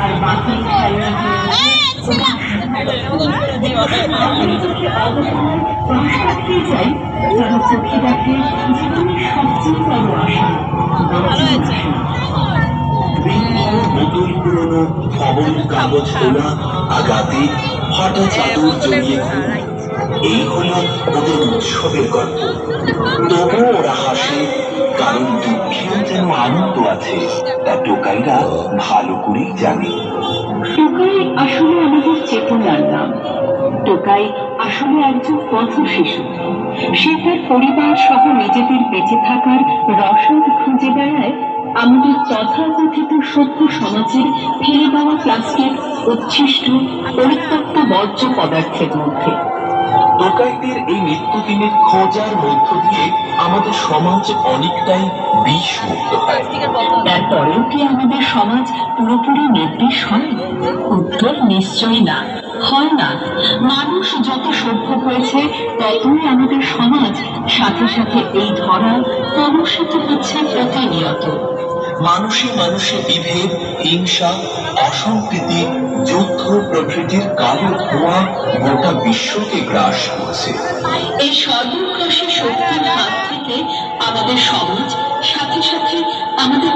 আর বাকি খেলনা চাই যারা চোখে দেখে জীবনের সবচেয়ে বড় আশা। নতুন পুরনো খবর কাগজ তোলা আগাতে হঠাৎ চাদর জড়িয়ে এই হলো ওদের উৎসবের গল্প। তবুও ওরা হাসে, কারণ দুঃখেও যেন আনন্দ আছে, তা টোকাইরা ভালো করেই জানে। টোকাই আসলে আমাদের চেতনার নাম। টোকাই আসলে একজন পথ শিশু। সে তার পরিবার সহ নিজেদের বেঁচে থাকার রসদ খুঁজে বেড়ায় আমাদের তথাকথিত সভ্য সমাজের ফেলে দেওয়া প্লাস্টিক, উচ্ছিষ্ট, পরিত্যক্ত বর্জ্য পদার্থের মধ্যে। টোকাইদের এই নিত্যদিনের খোঁজার মধ্য দিয়ে আমাদের সমাজ অনেকটাই বিষ মুক্ত হয়। তারপরেও কি আমাদের সমাজ পুরোপুরি নির্বিষ হয়? উত্তর নিশ্চয়ই না, হয় না। মানুষ যত সভ্য হয়েছে ততই আমাদের সমাজ সাথে সাথে এই ধরা কলুষিত হচ্ছে প্রতিনিয়ত। মানুষে মানুষে বিভেদ, হিংসা, অসম্প্রীতি, যুদ্ধ প্রভৃতির কালো ধোঁয়া গোটা বিশ্বকে গ্রাস করছে। এই সর্বগ্রাসী শক্তির হাত থেকে আমাদের সমাজ, সাথে সাথে আমাদের